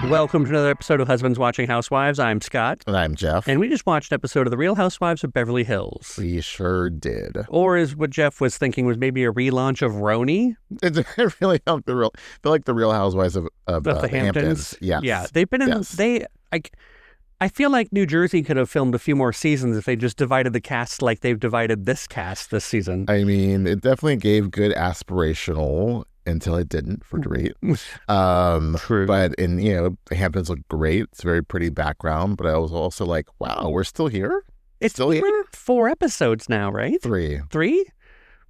Welcome to another episode of Husbands Watching Housewives. I'm Scott. And I'm Jeff. And we just watched an episode of The Real Housewives of Beverly Hills. We sure did. Or is what Jeff was thinking was maybe a relaunch of Roni? It really helped feel like the Real Housewives of the Hamptons. Yes. Yeah. They've been in I feel like New Jersey could have filmed a few more seasons if they just divided the cast like they've divided this cast this season. I mean, it definitely gave good aspirational until it didn't for Dorit. True. But the Hamptons look great. It's a very pretty background. But I was also like, wow, we're still here? It's still here? 4 episodes now, right? 3. 3?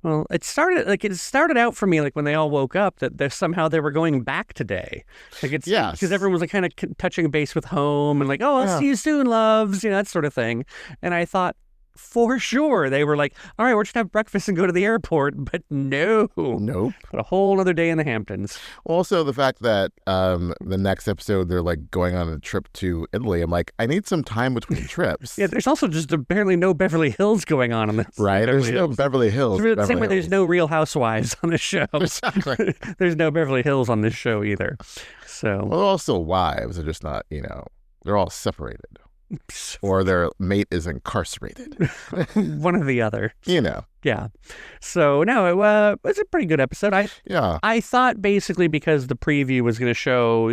Well, it started out for me like when they all woke up that somehow they were going back today. Yes. Because everyone was like kind of touching base with home and like, oh, I'll see you soon, loves, that sort of thing. And I thought for sure they were like, all right, we're just gonna have breakfast and go to the airport. But nope. But a whole other day in the Hamptons. Also, the fact that the next episode they're like going on a trip to Italy. I'm like, I need some time between trips. Yeah, there's also just apparently no Beverly Hills going on in this. Right, there's no Beverly Hills. Same way there's no Real Housewives on this show. Exactly. There's no Beverly Hills on this show either. So well, they're all still wives. They're just not, they're all separated. Or their mate is incarcerated. One or the other. Yeah. So, no, it's a pretty good episode. I thought basically because the preview was going to show,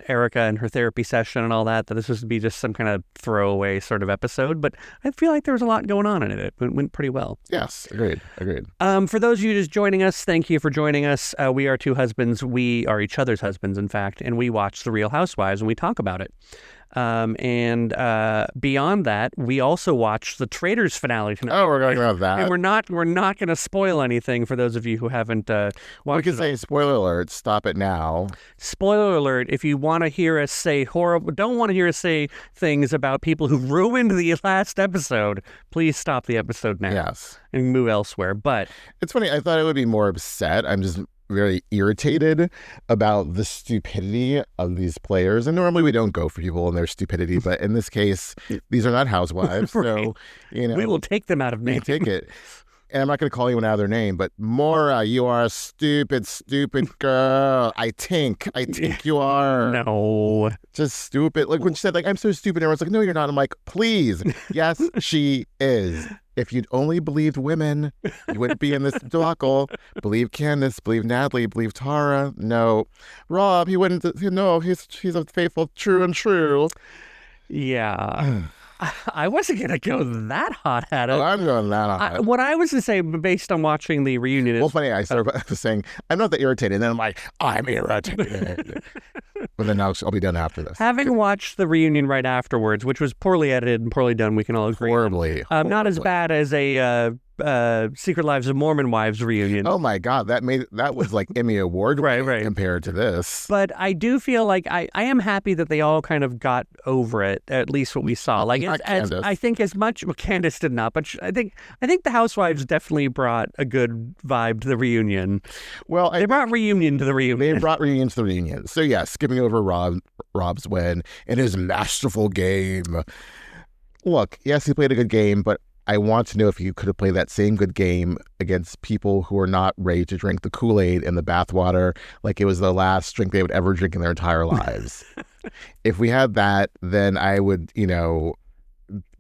Erika and her therapy session and all that this was to be just some kind of throwaway sort of episode. But I feel like there was a lot going on in it. It went pretty well. Yes, agreed. For those of you just joining us, thank you for joining us. We are two husbands. We are each other's husbands, in fact, and we watch The Real Housewives and we talk about it. And beyond that, we also watched the Traitors finale tonight. Oh, we're going about that. And we're not going to spoil anything for those of you who haven't watched. We can say spoiler alert. Stop it now. Spoiler alert! If you want to hear us say don't want to hear us say things about people who ruined the last episode, please stop the episode now. Yes, and move elsewhere. But it's funny. I thought I would be more upset. I'm just very irritated about the stupidity of these players. And normally we don't go for people and their stupidity, but in this case, these are not housewives. Right. So, we will take them out of name. Take it. And I'm not going to call anyone out of their name, but Maura, you are a stupid girl. I think you are. No. Just stupid. Like when she said, I'm so stupid, everyone's like, no, you're not. I'm like, please. Yes, she is. If you'd only believed women, you wouldn't be in this debacle. Believe Candace, believe Natalie, believe Tara. No. Rob, he wouldn't, he's a faithful, true. Yeah. I wasn't going to go that hot at it. Oh, I'm going that hot. What I was to say, based on watching the reunion is... Well, funny, I was saying, I'm not that irritated. And then I'm like, I'm irritated. But then I'll be done after this. Having watched the reunion right afterwards, which was poorly edited and poorly done, we can all agree. Horribly. Not as bad as a Secret Lives of Mormon Wives reunion. Oh my God, that was like Emmy Award right compared to this. But I do feel like I am happy that they all kind of got over it, at least what we saw. Like I think as much Candace did not, but I think the Housewives definitely brought a good vibe to the reunion. Well, they brought reunion to the reunion. They brought reunion to the reunion. So yeah, skipping over Rob's win in his masterful game. Look, yes, he played a good game, but I want to know if you could have played that same good game against people who are not ready to drink the Kool-Aid and the bathwater like it was the last drink they would ever drink in their entire lives. If we had that, then I would,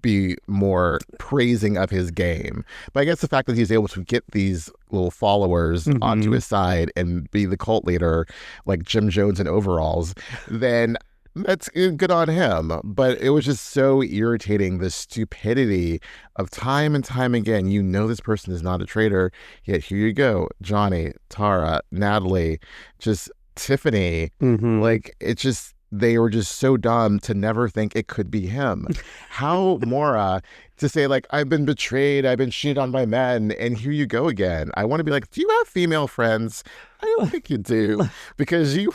be more praising of his game. But I guess the fact that he's able to get these little followers onto his side and be the cult leader like Jim Jones in overalls, then that's good on him. But it was just so irritating, the stupidity of time and time again. This person is not a traitor, yet here you go, Johnny, Tara, Natalie, just Tiffany. Like, it's just, they were just so dumb to never think it could be him. How Maura to say, I've been betrayed, I've been cheated on by men, and here you go again. I want to be like, do you have female friends? I don't think you do, because you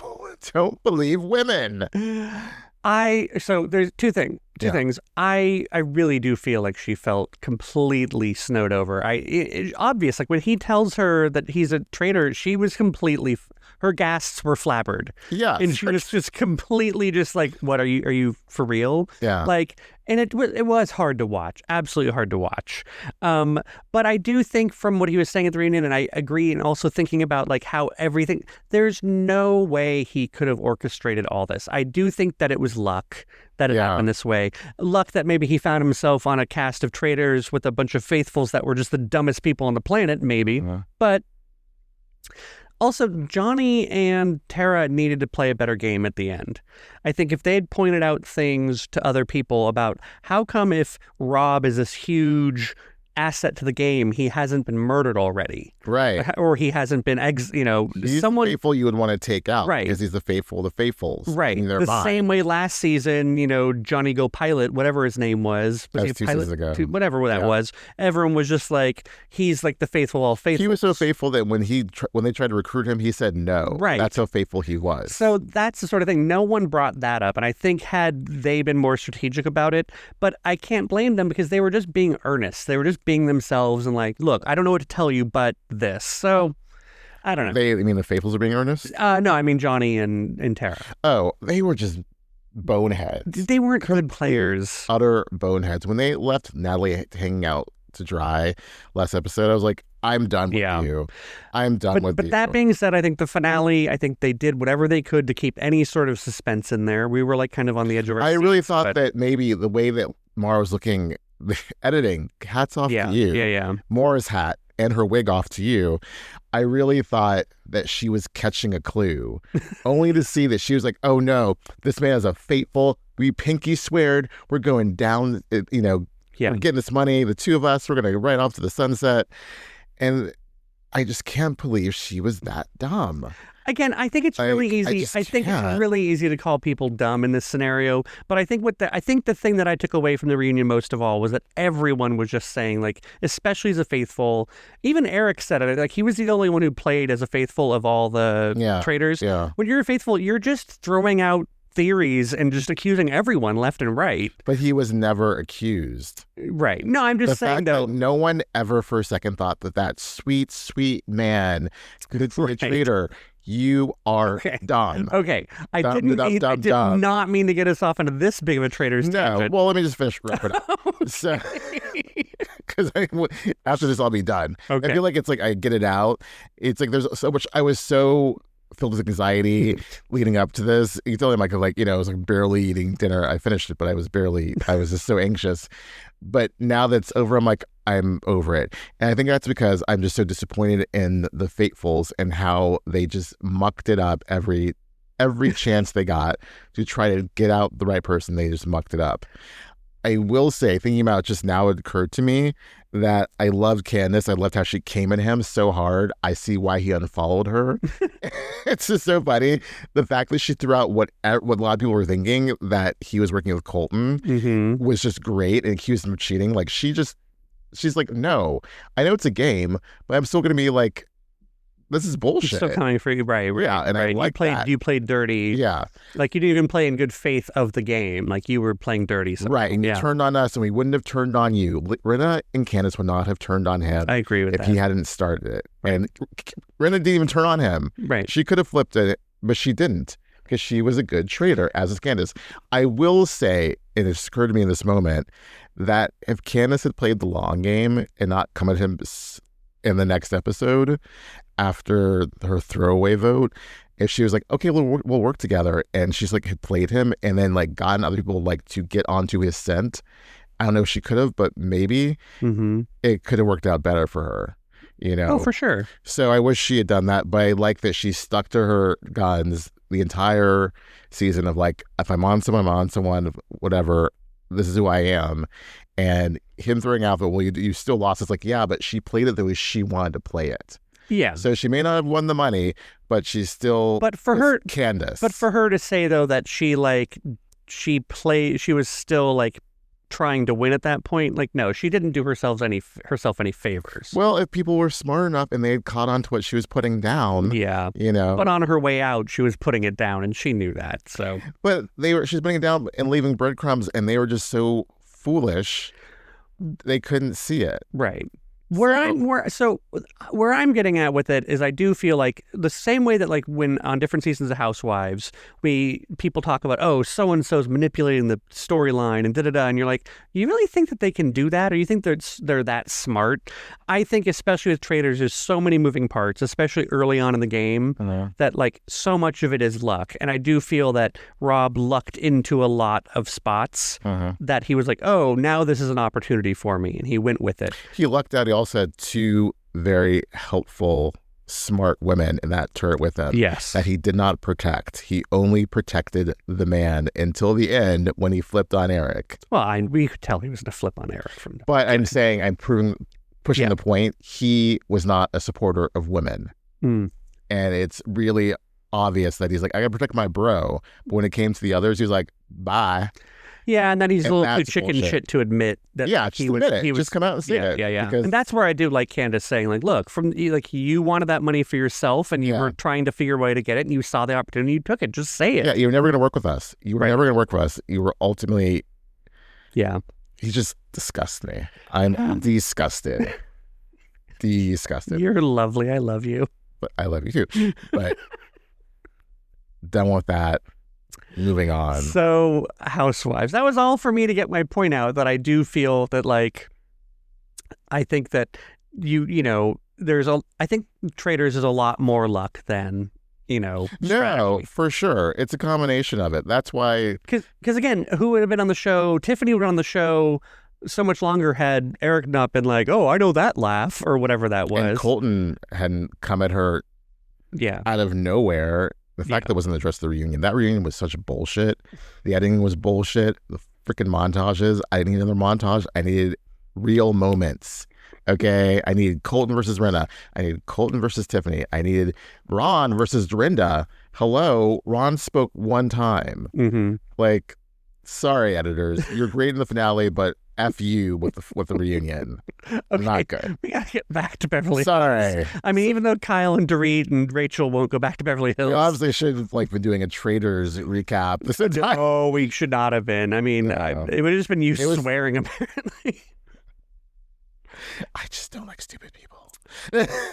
don't believe women. So there's two things. I really do feel like she felt completely snowed over. It's obvious, when he tells her that he's a traitor, she was completely her gasps were flabbered. Yeah. And she was just completely just like, what, are you for real? Yeah. Like, and it was hard to watch, absolutely hard to watch. But I do think from what he was saying at the reunion, and I agree, and also thinking about like how everything, there's no way he could have orchestrated all this. I do think that it was luck that it happened this way. Luck that maybe he found himself on a cast of traitors with a bunch of faithfuls that were just the dumbest people on the planet, maybe. But also, Johnny and Tara needed to play a better game at the end. I think if they had pointed out things to other people about how come if Rob is this huge asset to the game, he hasn't been murdered already. Right. Or he hasn't been, he's someone faithful you would want to take out. Right. Because he's the faithful of the faithfuls. Right. The same way last season, Johnny Go Pilot, whatever his name was. That was 2 seasons ago. Whatever that was. Everyone was just like, he's like the faithful all faithful. He was so faithful that when they tried to recruit him, he said no. Right. That's how faithful he was. So that's the sort of thing. No one brought that up. And I think had they been more strategic about it, but I can't blame them because they were just being earnest. They were just being themselves and like, look, I don't know what to tell you, but this. So I don't know. You mean the faithfuls are being earnest? No, I mean Johnny and Tara. Oh, they were just boneheads. They weren't good players. Utter boneheads. When they left Natalie hanging out to dry last episode, I was like, I'm done with you. I'm done with you. But that being said, I think the finale, I think they did whatever they could to keep any sort of suspense in there. We were like kind of on the edge of our seats, really thought that maybe the way that Mara was looking, the editing, hats off to you. Yeah. Mara's hat and her wig off to you. I really thought that she was catching a clue, only to see that she was like, oh no, this man is a faithful, we pinky sweared, we're going down, we're getting this money, the two of us, we're going to ride off to the sunset. And I just can't believe she was that dumb. Again, I think it's really easy. I think it's really easy to call people dumb in this scenario. But I think the thing that I took away from the reunion most of all was that everyone was just saying, like, especially as a faithful, even Eric said it, like he was the only one who played as a faithful of all the traitors. Yeah. When you're a faithful, you're just throwing out theories and just accusing everyone left and right. But he was never accused. Right. No, I'm just saying though. No one ever for a second thought that sweet, sweet man, good traitor. You are dumb. Okay. I did not mean to get us off into this big of a traitor's tangent. Well, let me just finish wrapping up. So, because after this, I'll be done. Okay. I feel like it's like I get it out. It's like there's so much. I was so filled with anxiety leading up to this. You tell him I could I was like barely eating dinner. I finished it, but I was just so anxious. But now that's over, I'm over it. And I think that's because I'm just so disappointed in the faithfuls and how they just mucked it up every chance they got to try to get out the right person. They just mucked it up. I will say, thinking about it just now, it occurred to me that I loved Candace. I loved how she came at him so hard. I see why he unfollowed her. It's just so funny. The fact that she threw out what a lot of people were thinking, that he was working with Colton, was just great, and accused him of cheating. Like, she's like, no, I know it's a game, but I'm still going to be like, this is bullshit. You're still coming for you, right? Yeah, and I like that. You played dirty. Yeah. Like, you didn't even play in good faith of the game. Like, you were playing dirty. So, right, and you turned on us, and we wouldn't have turned on you. Rinna and Candace would not have turned on him. I agree with that. If he hadn't started it. Right. And Rinna didn't even turn on him. Right. She could have flipped it, but she didn't, because she was a good traitor, as is Candace. I will say, and it occurred to me in this moment, that if Candace had played the long game and not come at him in the next episode after her throwaway vote, if she was like, okay, we'll work together, and she's like had played him and then like gotten other people like to get onto his scent, I don't know if she could have, but maybe it could have worked out better for her, Oh, for sure. So I wish she had done that, but I like that she stuck to her guns the entire season of like, if I'm on someone, whatever, this is who I am. And him throwing out that, well, you still lost. It's like, yeah, but she played it the way she wanted to play it. Yeah. So she may not have won the money, but she's still Candace. But for her to say though that she was still like trying to win at that point, like, no, she didn't do herself any favors. Well, if people were smart enough and they had caught on to what she was putting down, But on her way out, she was putting it down, and she knew that. So, but she's putting it down and leaving breadcrumbs, and they were just so foolish, they couldn't see it. Right. Where I'm getting at with it is I do feel like the same way that like when on different seasons of Housewives, people talk about, oh, so-and-so's manipulating the storyline and da-da-da, and you're like, you really think that they can do that? Or you think they're that smart? I think especially with Traitors, there's so many moving parts, especially early on in the game, that like so much of it is luck. And I do feel that Rob lucked into a lot of spots that he was like, oh, now this is an opportunity for me. And he went with it. He lucked out. He also had two very helpful, smart women in that turret with him. Yes. That he did not protect. He only protected the man until the end when he flipped on Eric. Well, we could tell he was going to flip on Eric from the But I'm saying, pushing the point, he was not a supporter of women. And it's really obvious that he's like, I got to protect my bro. But when it came to the others, he was like, bye. Yeah, and then he's a little too chicken shit to admit that he was just come out and say it. Yeah. And that's where I do like Candace saying, like, look, you wanted that money for yourself and you were trying to figure a way to get it and you saw the opportunity, you took it. Just say it. Yeah, you were never going to work with us. You were never going to work with us. You were ultimately... Yeah. He just disgusts me. I'm disgusted. Disgusted. You're lovely. I love you. But I love you too. But done with that. Moving on. So, Housewives. That was all for me to get my point out that I do feel that, like, I think that I think Traitors is a lot more luck than, strategy. No, for sure. It's a combination of it. That's why. Because again, who would have been on the show? Tiffany would have been on the show so much longer had Eric not been like, oh, I know that laugh or whatever that was. And Colton hadn't come at her out of nowhere. The fact that it wasn't addressed the reunion. That reunion was such bullshit. The editing was bullshit. The freaking montages. I didn't need another montage. I needed real moments. Okay? I needed Colton versus Rinna. I needed Colton versus Tiffany. I needed Ron versus Dorinda. Hello? Ron spoke one time. Like, sorry, editors. You're great in the finale, but F you with the reunion. Okay, not good. We gotta get back to Beverly Hills. Sorry. I mean, even though Kyle and Dorit and Rachel won't go back to Beverly Hills. We obviously should have been doing a Traitors recap this entire... Oh, we should not have been. I mean, it would have just been you swearing, apparently. I just don't like stupid people.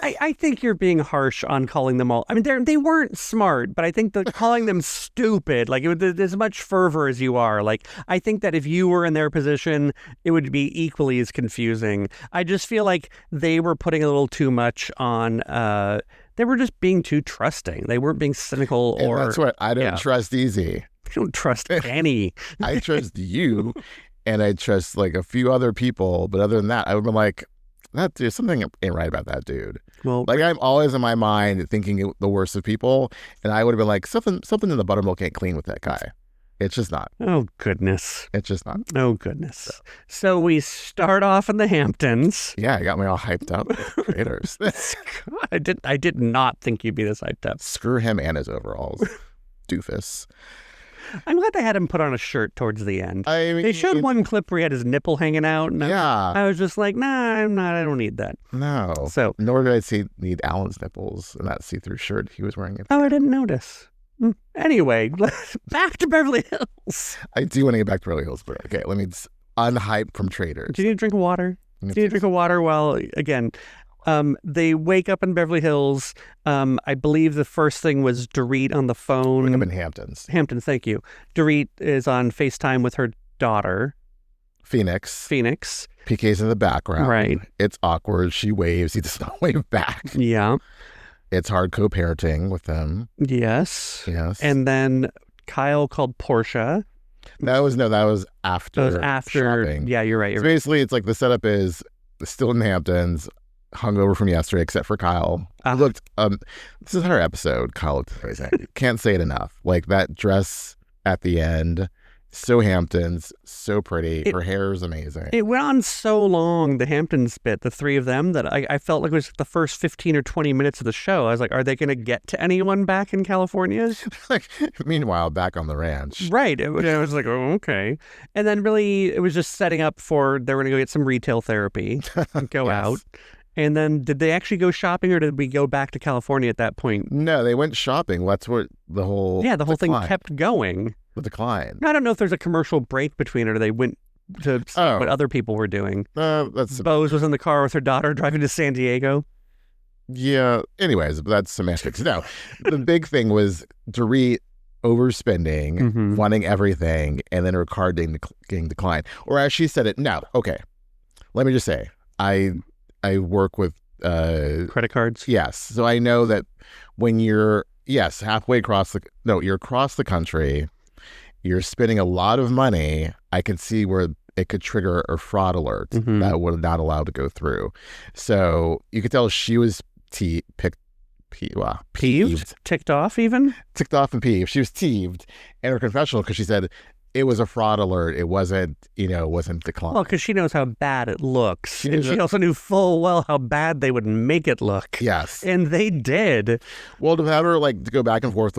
I think you're being harsh on calling them all. I mean, they weren't smart, but I think that calling them stupid, like with as much fervor as you are, like I think that if you were in their position, it would be equally as confusing. I just feel like they were putting a little too much on. They were just being too trusting. They weren't being cynical or. And that's what I don't trust easy. I don't trust any. I trust you, and I trust like a few other people, but other than that, I would be like. That dude, something ain't right about that dude. Well, like I'm always in my mind thinking the worst of people, and I would have been like, something in the buttermilk ain't clean with that guy. It's just not. Oh goodness. It's just not. Oh goodness. So we start off in the Hamptons. Yeah, it got me all hyped up. Traitors. I did not think you'd be this hyped up. Screw him and his overalls, doofus. I'm glad they had him put on a shirt towards the end. I mean, they showed one clip where he had his nipple hanging out. And I was just like, nah, I'm not. I don't need that. No. So nor did I need Alan's nipples in that see-through shirt he was wearing. Oh, I didn't notice. Anyway, back to Beverly Hills. I do want to get back to Beverly Hills, but okay, let me unhype from Traitors. Do you need a drink of water? Do you need a drink of water? Well, again, they wake up in Beverly Hills. I believe the first thing was Dorit on the phone. Wake up in Hamptons. Hamptons, thank you. Dorit is on FaceTime with her daughter. Phoenix. PK's in the background. Right. It's awkward. She waves. He does not wave back. Yeah. It's hard co-parenting with them. Yes. Yes. And then Kyle called Portia. That was after. That was after. Shopping. Yeah, you're right. So basically, it's like the setup is still in the Hamptons, hungover from yesterday, except for Kyle. Looked. This is her episode. Kyle looked amazing. Can't say it enough. Like that dress at the end. So Hamptons, so pretty. Her hair is amazing. It went on so long, the Hamptons bit, the three of them, that I felt like it was the first 15 or 20 minutes of the show. I was like, are they going to get to anyone back in California? Like, meanwhile, back on the ranch. Right. I was like, oh, okay. And then really, it was just setting up for they were going to go get some retail therapy and go out. And then did they actually go shopping or did we go back to California at that point? No, they went shopping. That's what the whole thing kept going. The decline. I don't know if there's a commercial break between it or they went to see what other people were doing. Bose was in the car with her daughter driving to San Diego. Yeah. Anyways, that's semantics. No, the big thing was Dorit overspending, wanting everything, and then her card getting declined. Or as she said it, no. Okay. Let me just say, I work with credit cards. Yes. So I know that when you're halfway across you're across the country, you're spending a lot of money. I can see where it could trigger a fraud alert that would not allow to go through. So you could tell she was peeved, ticked off and peeved. She was teeved in her confessional because she said it was a fraud alert. It wasn't declined. Well, because she knows how bad it looks. And she also knew full well how bad they would make it look. Yes. And they did. Well, to have her to go back and forth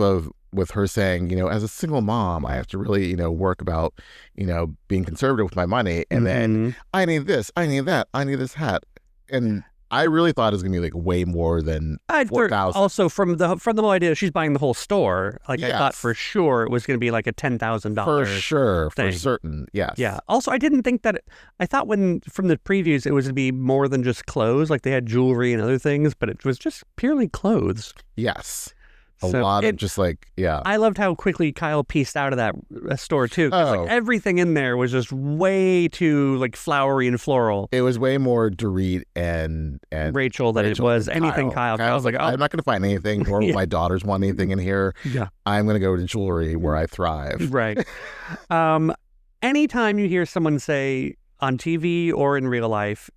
with her saying, as a single mom, I have to really, work about, being conservative with my money. And then I need this, I need that, I need this hat. And I really thought it was going to be way more than $4,000. Also, from the whole idea, she's buying the whole store. I thought for sure it was going to be a $10,000 for sure, thing. For certain, yes. Yeah. Also, I didn't think that. I thought from the previews it was going to be more than just clothes. They had jewelry and other things, but it was just purely clothes. Yes. A lot of I loved how quickly Kyle pieced out of that store too. Everything in there was just way too flowery and floral. It was way more Dorit and Rachel than it was anything Kyle. I was like, I'm not going to find anything, nor will my daughters want anything in here. Yeah, I'm going to go to jewelry where I thrive. Right. Anytime you hear someone say on TV or in real life,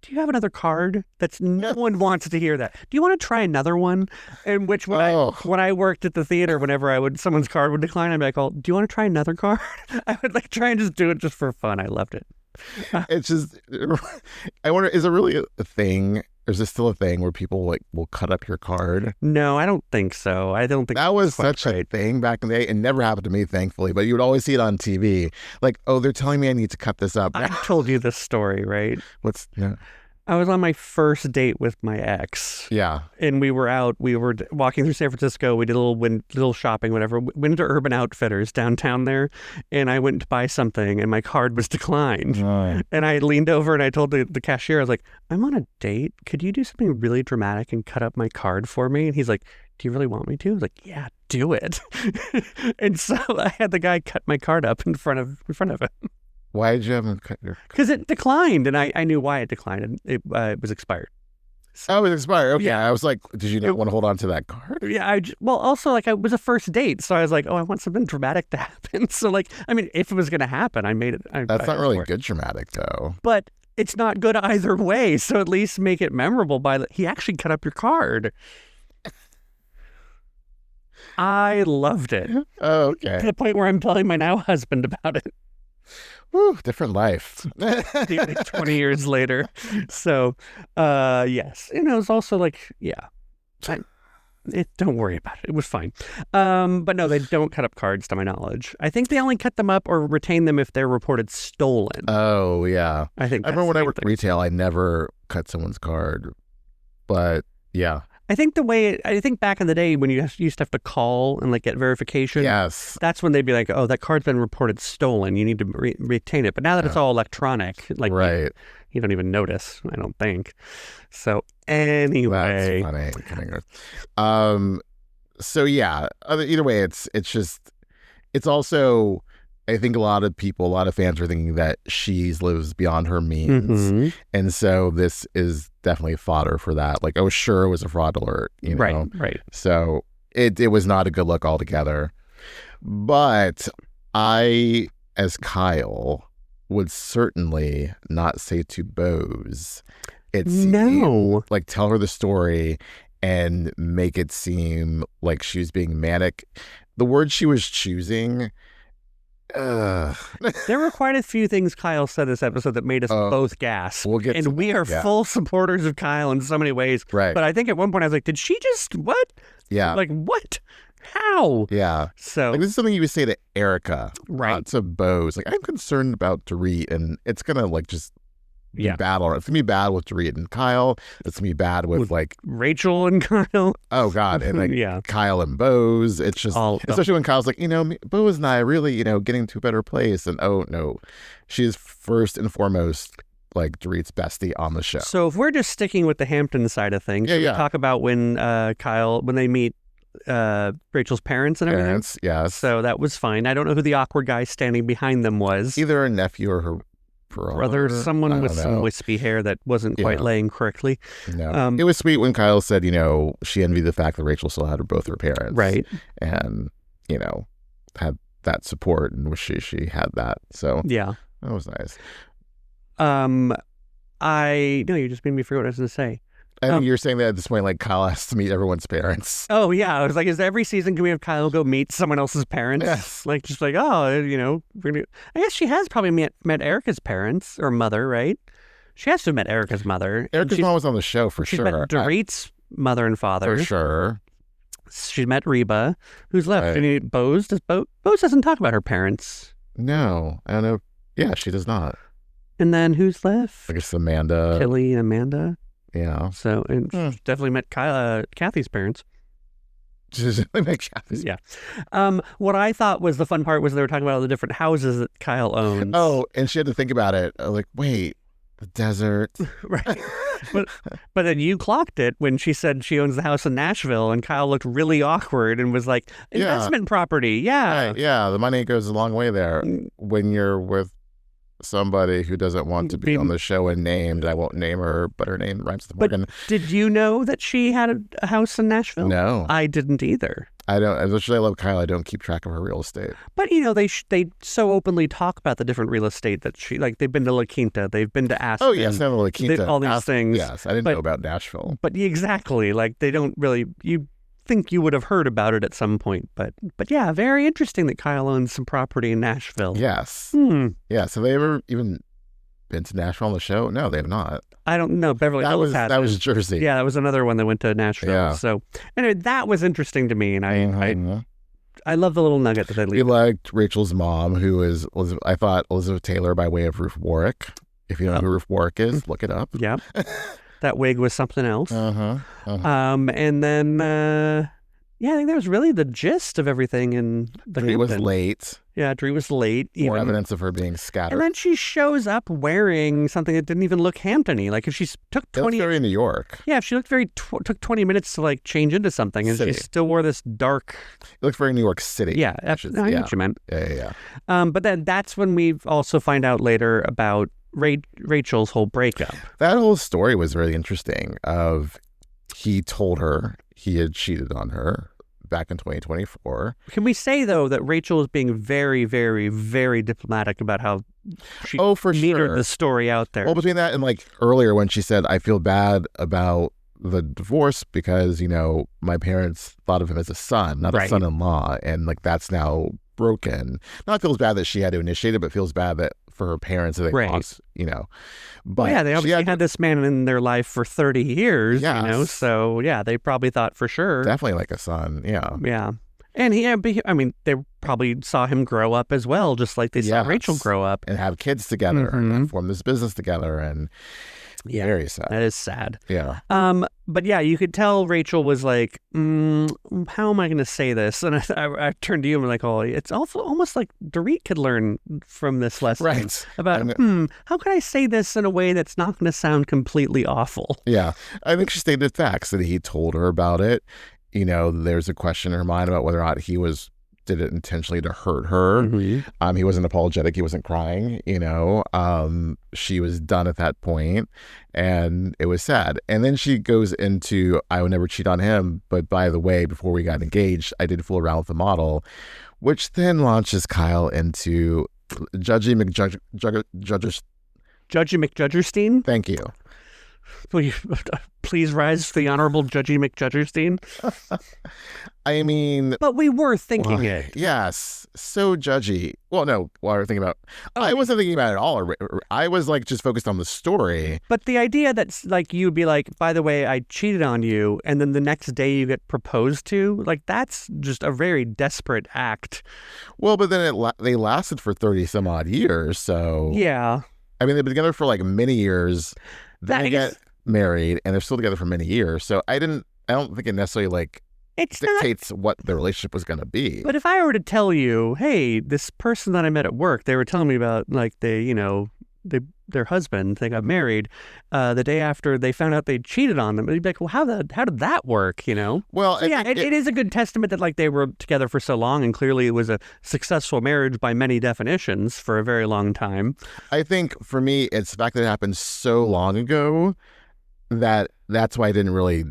do you have another card? No one wants to hear that. Do you want to try another one? And when I worked at the theater, whenever someone's card would decline, I'd be like, "Oh, do you want to try another card?" I would try and just do it just for fun. I loved it. It's just, I wonder, is it really a thing? Or is this still a thing where people will cut up your card? No, I don't think so. I don't think that was such a thing back in the day. It never happened to me, thankfully, but you would always see it on TV. They're telling me I need to cut this up. I told you this story, right? I was on my first date with my ex. Yeah. And we were walking through San Francisco. We did a little shopping, whatever. Went into Urban Outfitters downtown there. And I went to buy something and my card was declined. Right. And I leaned over and I told the cashier, I was like, I'm on a date. Could you do something really dramatic and cut up my card for me? And he's like, do you really want me to? I was like, yeah, do it. And so I had the guy cut my card up in front of him. Why did you have him cut your... Because it declined, and I knew why it declined. It was expired. So, it was expired. Okay, yeah. I was like, did you not want to hold on to that card? Yeah, also, it was a first date, so I was like, oh, I want something dramatic to happen. So, if it was going to happen, I made it. That's not really good dramatic, though. But it's not good either way, so at least make it memorable he actually cut up your card. I loved it. Oh, okay. To the point where I'm telling my now husband about it. Woo, different life. 20 years later. So, yes. And it was also don't worry about it. It was fine. But no, they don't cut up cards to my knowledge. I think they only cut them up or retain them if they're reported stolen. Oh, yeah. I remember when I worked retail, I never cut someone's card. But, yeah. I think back in the day when you used to have to call and get verification. Yes. That's when they'd be like, oh, that card's been reported stolen. You need to retain it. But now that it's all electronic, right. You don't even notice, I don't think. So anyway. That's funny. So yeah, either way, it's also, I think a lot of fans are thinking that she lives beyond her means. Mm-hmm. And so this is definitely fodder for that. I was sure it was a fraud alert, Right. So it was not a good look altogether. But I, as Kyle, would certainly not say to Bose, tell her the story and make it seem like she was being manic. The word she was choosing... There were quite a few things Kyle said this episode that made us both gasp. We are full supporters of Kyle in so many ways. Right. But I think at one point I was like, did she just what? Yeah. What? How? Yeah. So this is something you would say to Erika. Right. Not to Bose. I'm concerned about Dorit and it's gonna just battle. It's gonna be bad with Dorit and Kyle. It's gonna be bad with like Rachel and Kyle. Oh God, and like Kyle and Bose. It's just especially when Kyle's like, Bose and I are really, getting to a better place. And oh no, she is first and foremost like Dorit's bestie on the show. So if we're just sticking with the Hampton side of things, we talk about when when they meet Rachel's parents and everything. Yes. So that was fine. I don't know who the awkward guy standing behind them was. Either a nephew or her brother, someone with some wispy hair that wasn't quite laying correctly. No, it was sweet when Kyle said, she envied the fact that Rachel still had both her parents, right? And had that support and wish she had that. So that was nice. You just made me forget what I was going to say. I think you're saying that at this point, like Kyle has to meet everyone's parents. Oh yeah, I was like, is every season can we have Kyle go meet someone else's parents? Yes. Like just like I guess she has probably met Erika's parents or mother, right? She has to have met Erika's mother. Erika's mom was on the show for sure. She's met Dorit's mother and father for sure. She's met Reba. Who's left? Any Bose? Bose doesn't talk about her parents. No, I don't know. Yeah, she does not. And then who's left? I guess Amanda. Kelly and Amanda. Yeah. So, and definitely met Kathy's parents. Yeah. What I thought was the fun part was they were talking about all the different houses that Kyle owns. Oh, and she had to think about it. Like, wait, the desert. Right. But then you clocked it when she said she owns the house in Nashville, and Kyle looked really awkward and was like, investment property. Yeah. Right. Yeah. The money goes a long way there when you're with somebody who doesn't want to be on the show and named. I won't name her, but her name rhymes with Morgan. Did you know that she had a house in Nashville? No. I didn't either. I don't. As much as I love Kyle, I don't keep track of her real estate. But they so openly talk about the different real estate that she they've been to La Quinta, they've been to Aspen. Oh yes, never La Quinta. All these things. Yes, I didn't know about Nashville. But exactly, like they don't really. You think you would have heard about it at some point, but yeah, very interesting that Kyle owns some property in Nashville. Yes. Yeah. So they ever even been to Nashville on the show? No, they have not. I don't know. Beverly Hills had that was Jersey. Yeah, that was another one that went to Nashville. Yeah. So anyway, that was interesting to me, and I love the little nugget that they leave. We liked Rachel's mom, who is I thought Elizabeth Taylor by way of Ruth Warwick. If you know who Ruth Warwick is, look it up. Yeah. That wig was something else. And then, I think that was really the gist of everything in the Dorit was late. Yeah, Dorit was late. More evidence of her being scattered. And then she shows up wearing something that didn't even look Hampton-y. Like if she took 20... It looked very New York. Yeah, if she looked took 20 minutes to like change into something and she still wore this dark... It looked very New York City. Yeah, I know what you meant. Yeah. But then that's when we also find out later about Rachel's whole breakup. That whole story was really interesting. He told her he had cheated on her back in 2024. Can we say though that Rachel is being very, very, very diplomatic about how she metered the story out there? Well, between that and like earlier when she said, "I feel bad about the divorce because my parents thought of him as a son, not a son-in-law, and like that's now broken." Not feels bad that she had to initiate it, but feels bad that for her parents that they lost, But they obviously had this man in their life for 30 years, so they probably thought for sure. Definitely like a son, yeah. Yeah. And they probably saw him grow up as well, just like they saw Rachel grow up. And have kids together and form this business together. And very sad. That is sad. Yeah. But yeah, you could tell Rachel was like, how am I going to say this? And I turned to you and was like, oh, it's also almost like Dorit could learn from this lesson. Right. About, how can I say this in a way that's not going to sound completely awful? Yeah. I think she stated facts that he told her about it. There's a question in her mind about whether or not he did it intentionally to hurt her. He wasn't apologetic. He wasn't crying, she was done at that point, and it was sad. And then she goes into, I would never cheat on him, but by the way, before we got engaged, I did fool around with the model, which then launches Kyle into Judgy McJudgerstein. Thank you. Please rise to the Honorable Judgy McJudgerstein. I mean... But we were thinking it. Yes. So judgy. Well, no. What I was thinking about... I wasn't thinking about it at all. I was like just focused on the story. But the idea that like you'd be like, by the way, I cheated on you, and then the next day you get proposed to, like that's just a very desperate act. Well, but then they lasted for 30 some odd years, so... Yeah. I mean, they've been together for like many years. Then they get married, and they're still together for many years. So I don't think it necessarily like dictates what the relationship was going to be. But if I were to tell you, hey, this person that I met at work, they were telling me about like their husband, they got married the day after they found out they cheated on them. You'd be like, well, how did that work, you know? Well, so it is a good testament that like they were together for so long, and clearly it was a successful marriage by many definitions for a very long time. I think for me, it's the fact that it happened so long ago that's why I didn't really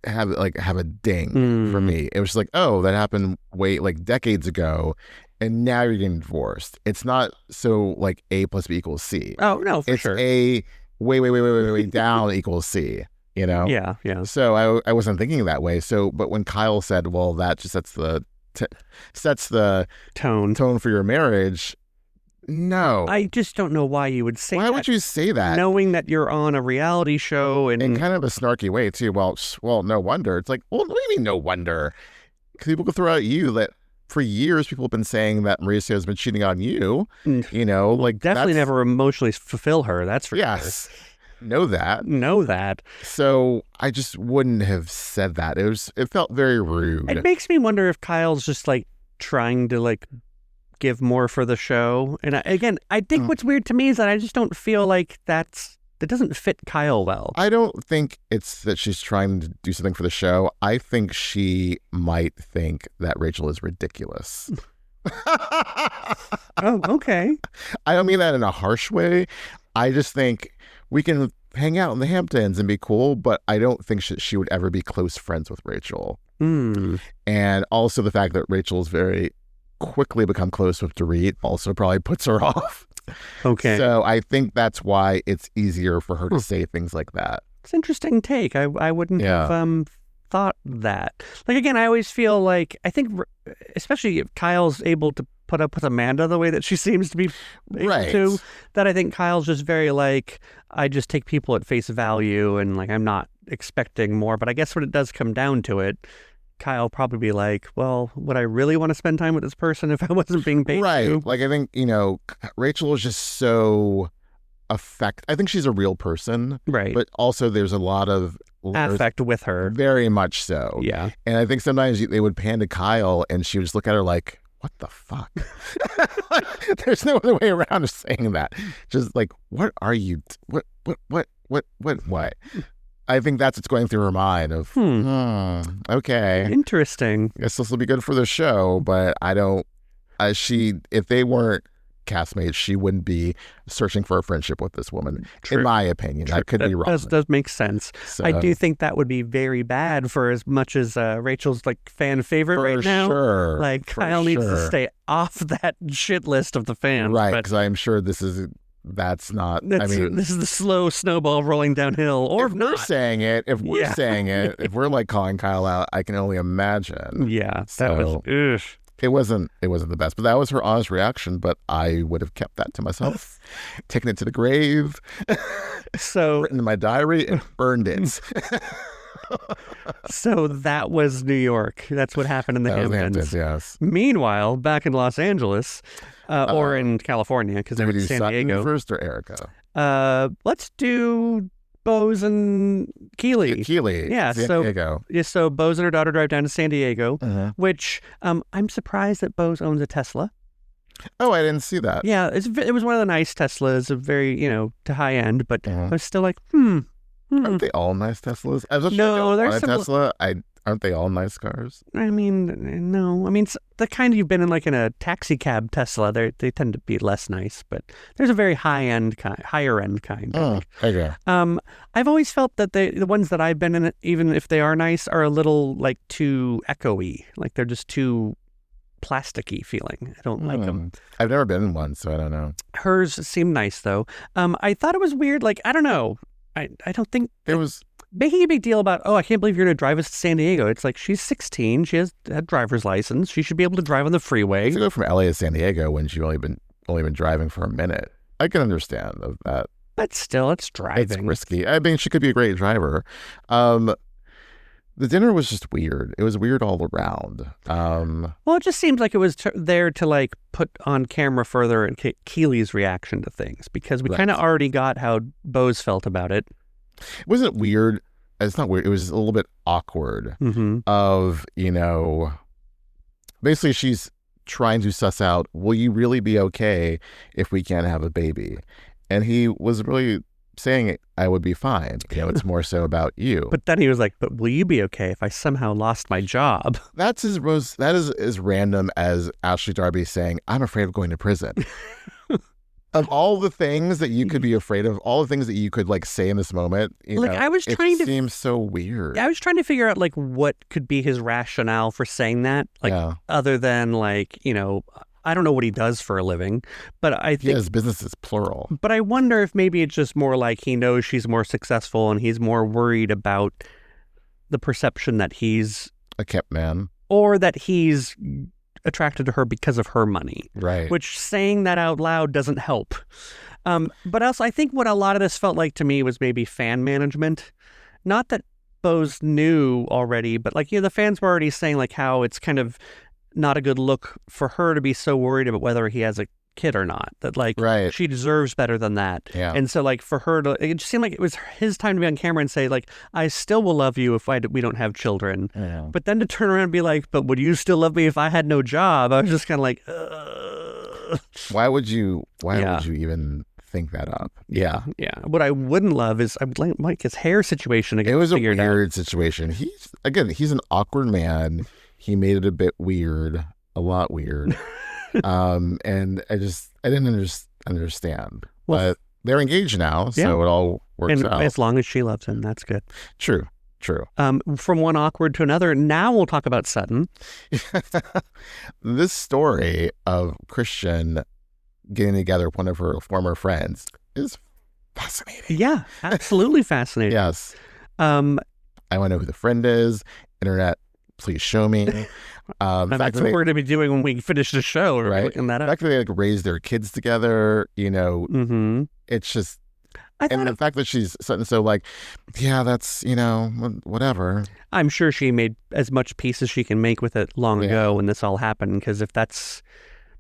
have a ding for me. It was like, oh, that happened like decades ago, and now you're getting divorced. It's not so like A plus B equals C. Oh no, for sure. It's A way down equals C. You know? Yeah. So I wasn't thinking that way. So, but when Kyle said, well, that just sets the tone for your marriage. No. I just don't know why you would say that. Why would you say that? Knowing that you're on a reality show and... In kind of a snarky way, too. Well, no wonder. It's like, well, what do you mean no wonder? Because people could throw at you that for years people have been saying that Mauricio has been cheating on you. You know, like... Definitely never emotionally fulfill her, that's for sure. Know that. So I just wouldn't have said that. It felt very rude. It makes me wonder if Kyle's just like trying to like give more for the show. And I think what's weird to me is that I just don't feel like that doesn't fit Kyle well. I don't think it's that she's trying to do something for the show. I think she might think that Rachel is ridiculous. Oh, okay. I don't mean that in a harsh way. I just think we can hang out in the Hamptons and be cool, but I don't think she would ever be close friends with Rachel. And also the fact that Rachel's very quickly become close with Dorit also probably puts her off. Okay. So I think that's why it's easier for her to say things like that. It's an interesting take. I wouldn't have thought that. Like, again, I always feel like, I think, especially if Kyle's able to put up with Amanda the way that she seems to be able to, that I think Kyle's just very like, I just take people at face value and like, I'm not expecting more. But I guess when it does come down to it, Kyle probably be like, well, would I really want to spend time with this person if I wasn't being paid to? Like, I think, Rachel is just so I think she's a real person. Right. But also there's a lot of affect with her. Very much so. Yeah. And I think sometimes they would pan to Kyle and she would just look at her like, what the fuck? There's no other way around of saying that. Just like, what are you? What? I think that's what's going through her mind of, okay. Interesting. Guess this will be good for the show, but I don't, if they weren't castmates, she wouldn't be searching for a friendship with this woman, in my opinion. True. I could be wrong. Does make sense. So, I do think that would be very bad for as much as Rachel's like fan favorite right now. Sure. Like Kyle needs to stay off that shit list of the fans. Right, because I'm sure that's not, this is the slow snowball rolling downhill. Or if we're saying it, if we're like calling Kyle out, I can only imagine. Yeah, that was, it wasn't the best, but that was her honest reaction. But I would have kept that to myself, taken it to the grave, written in my diary and burned it. So that was New York. That's what happened in the Hamptons. Yes. Meanwhile, back in Los Angeles, or in California, because they were in San Diego. Sutton first or Erika? Let's do Bose and Keely. Yeah. San Diego. So Bose and her daughter drive down to San Diego, which I'm surprised that Bose owns a Tesla. Oh, I didn't see that. Yeah, it was one of the nice Teslas, a very to high end, but I was still like, Aren't they all nice Teslas? No, there's some Tesla. Aren't they all nice cars? I mean, no. I mean, the kind you've been in, like in a taxi cab Tesla, they tend to be less nice. But there's a very higher end kind. Okay. I've always felt that the ones that I've been in, even if they are nice, are a little like too echoey. Like they're just too plasticky feeling. I don't like them. I've never been in one, so I don't know. Hers seemed nice though. I thought it was weird. Like, I don't know. I don't think it was making a big deal about, I can't believe you're going to drive us to San Diego. It's like, she's 16. She has a driver's license. She should be able to drive on the freeway. To go from LA to San Diego when she's only been driving for a minute. I can understand that. But still, it's driving. It's risky. I mean, she could be a great driver. The dinner was just weird. It was weird all around. Well, it just seemed like it was there to like put on camera further and Keely's reaction to things, because we kind of already got how Bose felt about it. It wasn't weird. It's not weird. It was a little bit awkward of, basically she's trying to suss out, will you really be okay if we can't have a baby? And he was really saying I would be fine. It's more so about you. But then he was like, but will you be okay if I somehow lost my job? That is as random as Ashley Darby saying, I'm afraid of going to prison. Of all the things that you could be afraid of, all the things that you could like say in this moment, it seems so weird. I was trying to figure out like what could be his rationale for saying that, other than like, I don't know what he does for a living, but I think his business is plural. But I wonder if maybe it's just more like he knows she's more successful and he's more worried about the perception that he's a kept man, or that he's attracted to her because of her money. Right. Which saying that out loud doesn't help. But also I think what a lot of this felt like to me was maybe fan management. Not that Bose knew already, but like, the fans were already saying like how it's kind of not a good look for her to be so worried about whether he has a kid or not, that like she deserves better than that. And so like for her to, it just seemed like it was his time to be on camera and say like, I still will love you if we don't have children. But then to turn around and be like, but would you still love me if I had no job? I was just kind of like, why would you even think that up? Yeah. What I wouldn't love is like his hair situation. It was a weird situation. He's an awkward man. He made it a bit weird, a lot weird. And I didn't understand. But they're engaged now, so it all works out. As long as she loves him, that's good. True. From one awkward to another, now we'll talk about Sutton. This story of Christian getting together with one of her former friends is fascinating. Yeah, absolutely fascinating. Yes. I want to know who the friend is. Internet, please show me. That's what we're going to be doing when we finish the show, right? Looking that up. The fact that they like raise their kids together, it's just, the fact that she's so like, that's, whatever. I'm sure she made as much peace as she can make with it long ago when this all happened, because if that's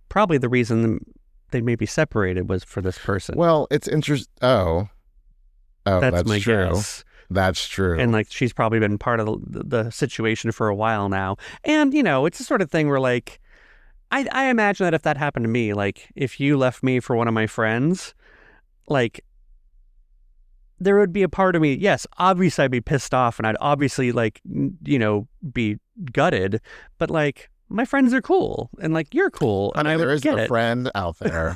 probably the reason they may be separated was for this person. Well, it's interesting. That's my true. Guess. That's true. And like she's probably been part of the situation for a while now. And, it's the sort of thing where like, I imagine that if that happened to me, like if you left me for one of my friends, like there would be a part of me, yes, obviously I'd be pissed off and I'd obviously like, be gutted, but like my friends are cool and like you're cool. And there is a friend out there.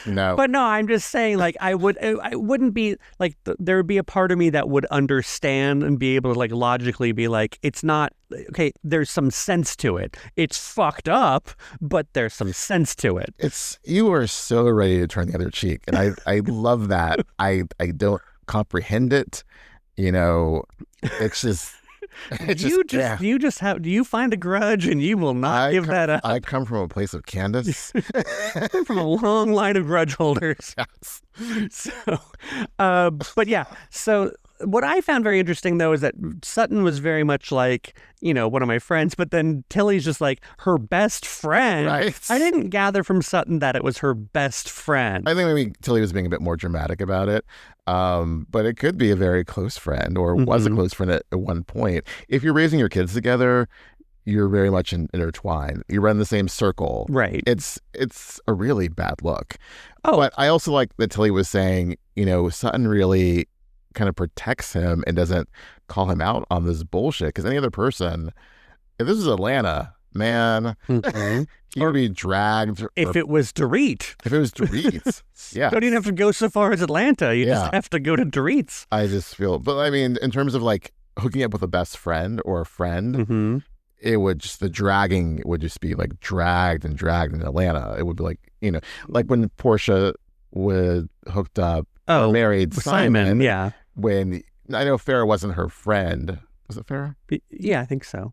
No. But no, I'm just saying like I wouldn't be like there would be a part of me that would understand and be able to like logically be like, it's not okay. There's some sense to it. It's fucked up, but there's some sense to it. You are so ready to turn the other cheek. And I love that. I don't comprehend it. It's just. Do you find a grudge and you will not give that up? I come from a place of Candace. From a long line of grudge holders. Yes. So, but yeah. So what I found very interesting though is that Sutton was very much like, one of my friends, but then Tilly's just like her best friend. Right. I didn't gather from Sutton that it was her best friend. I think maybe Tilly was being a bit more dramatic about it. But it could be a very close friend or was a close friend at one point. If you're raising your kids together, you're very much intertwined. You run the same circle. Right. It's a really bad look. Oh, but I also like that Tilly was saying, Sutton really kind of protects him and doesn't call him out on this bullshit. Because any other person, if this is Atlanta, man, he would be dragged. If it was Dorit. Yeah. Don't even have to go so far as Atlanta. You just have to go to Dorit's. I just feel, but I mean, in terms of like hooking up with a best friend or a friend, it would just, the dragging would just be like dragged in Atlanta. It would be like, like when Portia would hooked up or married Simon. Yeah. When I know Farrah wasn't her friend. Was it Farrah? Yeah, I think so.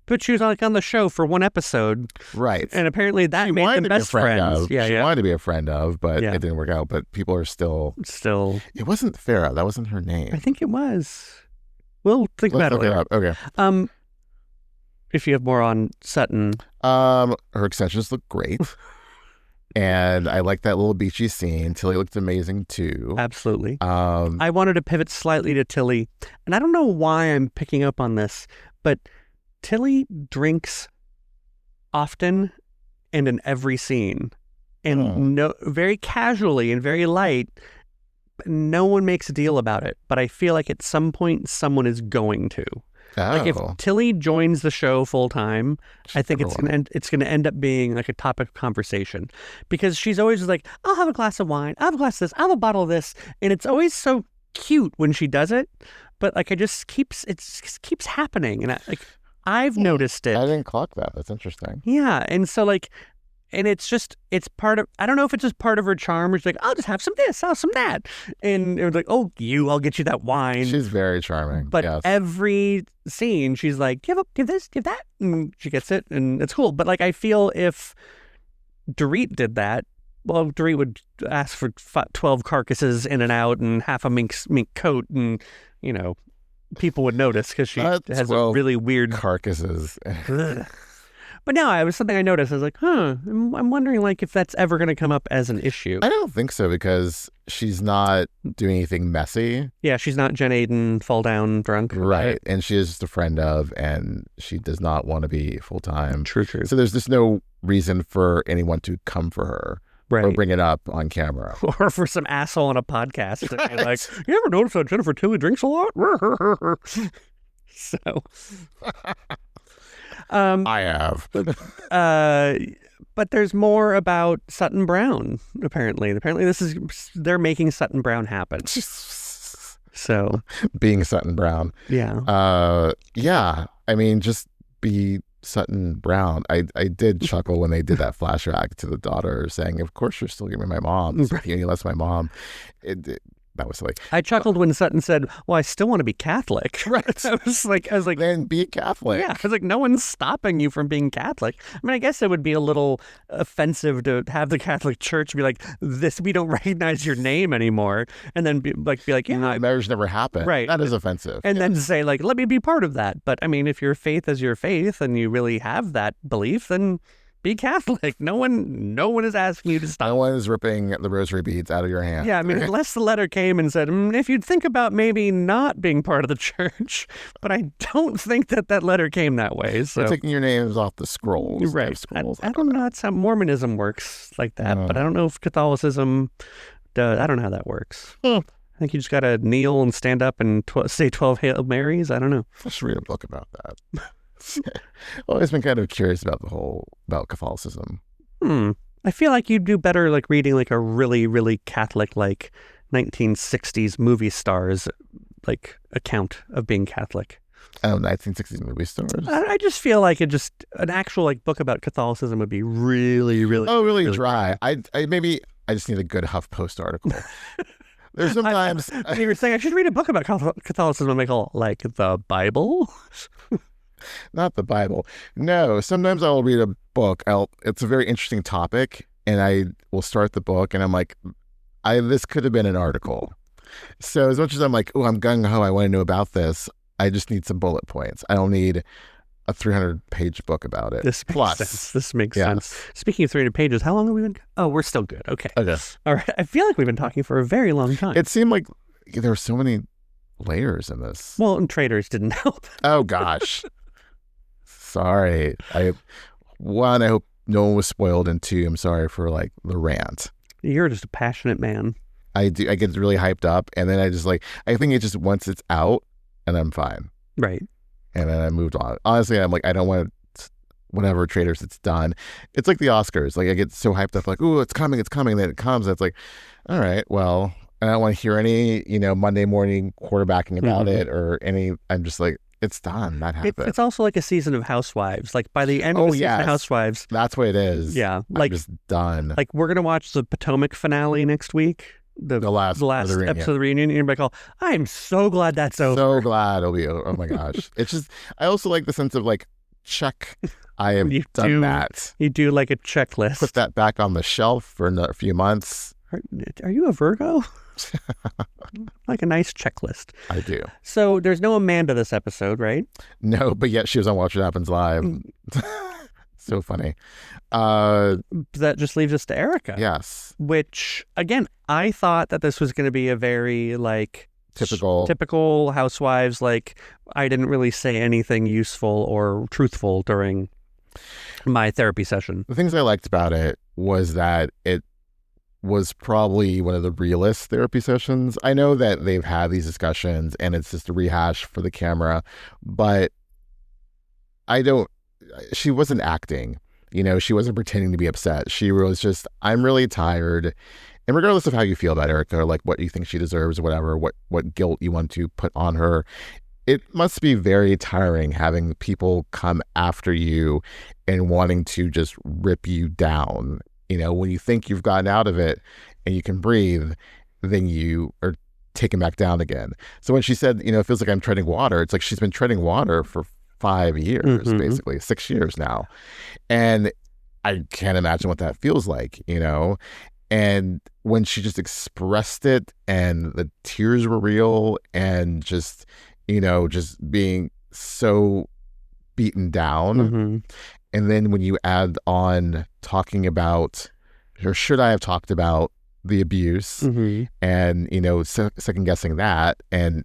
But she was like on the show for one episode. Right. And apparently that made them best friends. She wanted to be a friend of, but it didn't work out. But people are still. It wasn't Farrah. That wasn't her name. I think it was. We'll think about it later. Okay. If you have more on Sutton. Her extensions look great. And I like that little beachy scene. Tilly looked amazing too. Absolutely. I wanted to pivot slightly to Tilly. And I don't know why I'm picking up on this, but Tilly drinks often and in every scene. And very casually and very light. No one makes a deal about it. But I feel like at some point someone is going to. Like if Tilly joins the show full time, I think it's gonna end up being like a topic of conversation, because she's always like, I'll have a glass of wine, I'll have a glass of this, I'll have a bottle of this, and it's always so cute when she does it. But like it just keeps happening, and I've noticed it. I didn't clock that. That's interesting. Yeah, and so like. And it's part of, I don't know if it's just part of her charm, where she's like, I'll just have some this, I'll have some that. And it was like, I'll get you that wine. She's very charming. But every scene, she's like, give this, give that. And she gets it, and it's cool. But like, I feel if Dorit did that, well, Dorit would ask for 12 carcasses in and out and half a mink coat, and, people would notice because she has a really weird... carcasses. But no, it was something I noticed. I was like, I'm wondering like if that's ever going to come up as an issue. I don't think so, because she's not doing anything messy. Yeah, she's not Jen Aiden fall down drunk. Right. And she is just a friend of, and she does not want to be full-time. True. So there's just no reason for anyone to come for her. Right. Or bring it up on camera. Or for some asshole on a podcast. Right. Like, you ever notice that Jennifer Tilly drinks a lot? So... I have. But there's more about Sutton Brown, apparently. Apparently they're making Sutton Brown happen. So being Sutton Brown. Yeah. Yeah. I mean, just be Sutton Brown. I did chuckle when they did that flashback to the daughter saying, of course you're still giving me my mom. So that's my mom. That was silly. I chuckled when Sutton said, well, I still want to be Catholic. Right. I was like, then be Catholic. Yeah. I was like, no one's stopping you from being Catholic. I mean, I guess it would be a little offensive to have the Catholic Church be like, we don't recognize your name anymore. And then be like, yeah. Marriage never happened. Right. That is offensive. And then say like, let me be part of that. But I mean, if your faith is your faith and you really have that belief, then be Catholic. No one is asking you to stop. No one is ripping the rosary beads out of your hand. Yeah, I mean, unless the letter came and said, if you'd think about maybe not being part of the church. But I don't think that letter came that way. So they're taking your names off the scrolls. Right. I don't know. That's how Mormonism works like that. But I don't know if Catholicism does. I don't know how that works. I think you just got to kneel and stand up and say 12 Hail Marys. I don't know. I should read a book about that. I've always been kind of curious about Catholicism. I feel like you'd do better like reading like a really, really Catholic, like 1960s movie stars like account of being Catholic. Oh, 1960s movie stars. I just feel like an actual like book about Catholicism would be really, really. Oh, really dry. I just need a good HuffPost article. There's sometimes you were saying I should read a book about Catholicism. I'm like the Bible. Not the Bible. No, sometimes I'll read a book. It's a very interesting topic, and I will start the book, and I'm like, this could have been an article. So as much as I'm like, I'm gung-ho, I want to know about this, I just need some bullet points. I don't need a 300-page book about it. This makes sense. Speaking of 300 pages, how long have we been? Oh, we're still good. Okay. All right. I feel like we've been talking for a very long time. It seemed like there were so many layers in this. Well, and Traitors didn't help. Oh, gosh. Sorry. I hope no one was spoiled, and two, I'm sorry for like the rant. You're just a passionate man. I get really hyped up, and then I think it just once it's out, and I'm fine. Right. And then I moved on. Honestly, I'm like, I don't want to, whatever, Traitors, it's done. It's like the Oscars. Like I get so hyped up, like, it's coming. Then it comes, and it's like, all right, well, and I don't want to hear any, Monday morning quarterbacking about it or any. I'm just like, it's done. That happened. It's also like a season of Housewives. Like by the end of the season of Housewives. That's what it is. Yeah. I'm just done. Like we're going to watch the Potomac finale next week. The last episode of the reunion. And you're like, I'm so glad that's over. So glad it'll be over. Oh my gosh. It's just, I also like the sense of like, check, I have done that. You do like a checklist. Put that back on the shelf for a few months. Are you a Virgo? Like a nice checklist. I do. So there's no Amanda this episode, right? No, but yet she was on Watch What Happens Live. So funny. That just leaves us to Erika. Yes. Which, again, I thought that this was going to be a very, like... Typical Housewives, like, I didn't really say anything useful or truthful during my therapy session. The things I liked about it was that it was probably one of the realest therapy sessions. I know that they've had these discussions and it's just a rehash for the camera, but she wasn't acting, she wasn't pretending to be upset. She was just, I'm really tired. And regardless of how you feel about Erika, or like what you think she deserves or whatever, what guilt you want to put on her, it must be very tiring having people come after you and wanting to just rip you down. When you think you've gotten out of it and you can breathe, then you are taken back down again. So when she said, it feels like I'm treading water, it's like she's been treading water for 5 years, basically 6 years now. And I can't imagine what that feels like, And when she just expressed it and the tears were real and just, just being so beaten down. And then when you add on talking about, or should I have talked about the abuse and, second guessing that and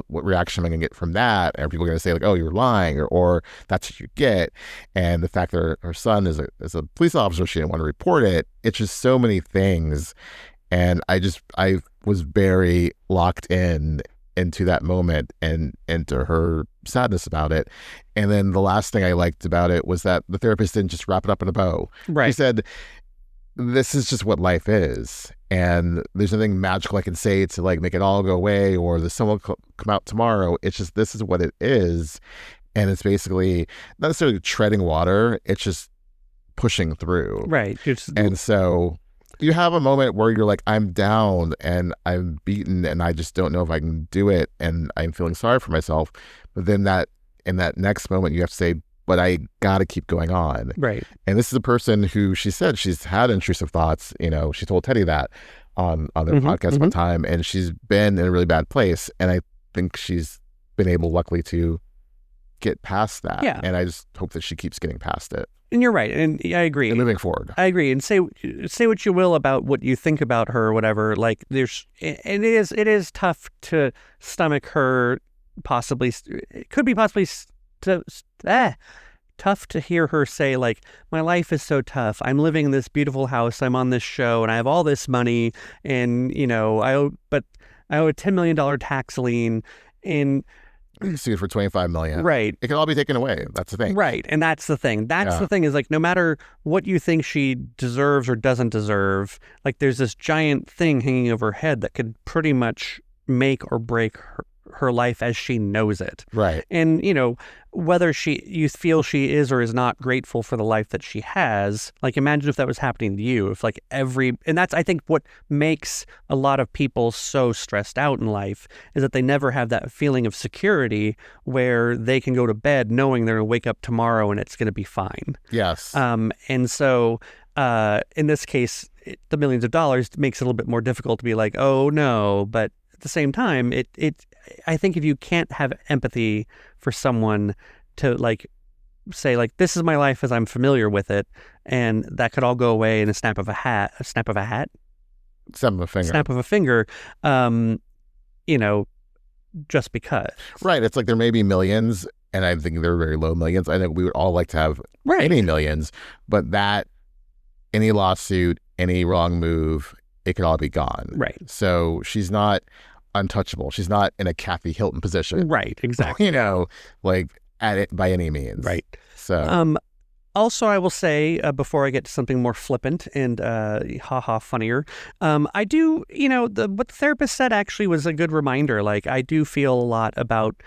what reaction am I going to get from that? Are people going to say like, oh, you were lying or that's what you get? And the fact that her son is a police officer, she didn't want to report it. It's just so many things. And I was very locked into that moment and into her sadness about it. And then the last thing I liked about it was that the therapist didn't just wrap it up in a bow. Right. She said, this is just what life is. And there's nothing magical I can say to like make it all go away or the sun will come out tomorrow. It's just, this is what it is. And it's basically not necessarily treading water. It's just pushing through. Right. And so you have a moment where you're like, I'm down and I'm beaten and I just don't know if I can do it. And I'm feeling sorry for myself. But then in that next moment, you have to say, but I got to keep going on. Right. And this is a person who she said she's had intrusive thoughts. She told Teddy that on their podcast one time, and she's been in a really bad place. And I think she's been able, luckily, to get past that. Yeah. And I just hope that she keeps getting past it. And you're right. And I agree. And moving forward. I agree. And say what you will about what you think about her or whatever. Like it is tough to stomach her possibly. It could be possibly tough to hear her say, like, my life is so tough. I'm living in this beautiful house. I'm on this show and I have all this money and, I owe a $10 million tax lien and sued for $25 million. Right. It can all be taken away. That's the thing. Right. And that's the thing. The thing is, like, no matter what you think she deserves or doesn't deserve, like, there's this giant thing hanging over her head that could pretty much make or break her life as she knows it. Right. And, whether you feel she is or is not grateful for the life that she has, like, imagine if that was happening to you, if like and that's, I think, what makes a lot of people so stressed out in life is that they never have that feeling of security where they can go to bed knowing they're going to wake up tomorrow and it's going to be fine. Yes. And so, in this case, the millions of dollars makes it a little bit more difficult to be like, oh no, but at the same time, I think if you can't have empathy for someone to like say like, this is my life as I'm familiar with it, and that could all go away in a snap of a finger, just because. Right. It's like there may be millions, and I think they're very low millions. I think we would all like to have any millions, but that any lawsuit, any wrong move, it could all be gone. Right. So she's not untouchable. She's not in a Kathy Hilton position. Right, exactly. Like at it by any means. Right. So also, I will say, before I get to something more flippant and funnier, I do, what the therapist said actually was a good reminder. Like, I do feel a lot about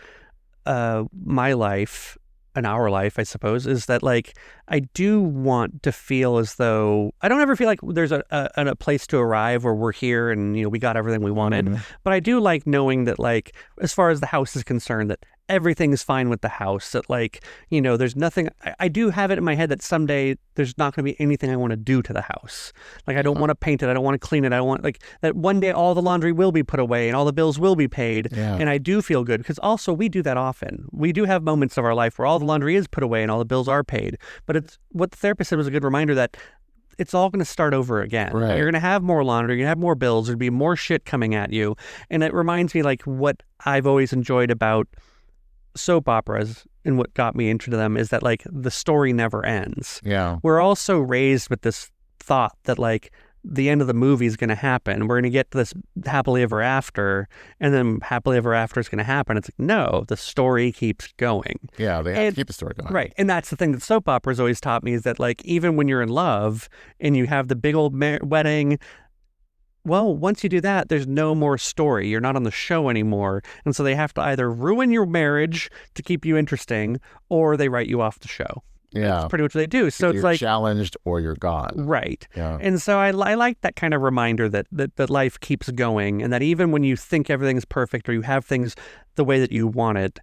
my life and our life, I suppose, is that, like, I do want to feel as though I don't ever feel like there's a place to arrive where we're here and, we got everything we wanted. But I do like knowing that, like, as far as the house is concerned, that everything is fine with the house, that, like, there's nothing. I do have it in my head that someday there's not going to be anything I want to do to the house. Like, I don't want to paint it. I don't want to clean it. I want, like, that one day all the laundry will be put away and all the bills will be paid. Yeah. And I do feel good because also we do that often. We do have moments of our life where all the laundry is put away and all the bills are paid. But it's what the therapist said was a good reminder that it's all going to start over again. Right. You're going to have more laundry, you're going to have more bills, there'll be more shit coming at you. And it reminds me, like, what I've always enjoyed about soap operas and what got me into them is that, like, the story never ends. Yeah. We're also raised with this thought that, like, the end of the movie is going to happen. We're going to get to this happily ever after, and then happily ever after is going to happen. It's like, no, the story keeps going. Yeah, they have to keep the story going. Right. And that's the thing that soap operas always taught me, is that, like, even when you're in love and you have the big old wedding, well, once you do that, there's no more story. You're not on the show anymore. And so they have to either ruin your marriage to keep you interesting, or they write you off the show. Yeah. That's pretty much what they do. So you're it's like challenged or you're gone. Right. Yeah. And so I like that kind of reminder that life keeps going, and that even when you think everything's perfect or you have things the way that you want it,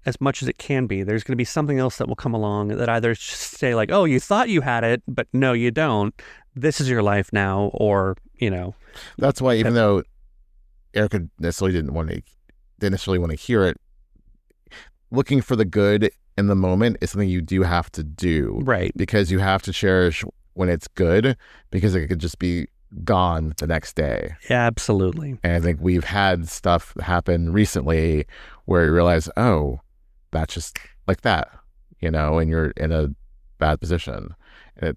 as much as it can be, there's going to be something else that will come along that either say, like, oh, you thought you had it, but no, you don't. This is your life now, or, That's why, even though Erika necessarily didn't necessarily want to hear it, looking for the good in the moment is something you do have to do. Right. Because you have to cherish when it's good, because it could just be gone the next day. Yeah, absolutely. And I think we've had stuff happen recently where you realize, oh, that's just like that, and you're in a bad position. And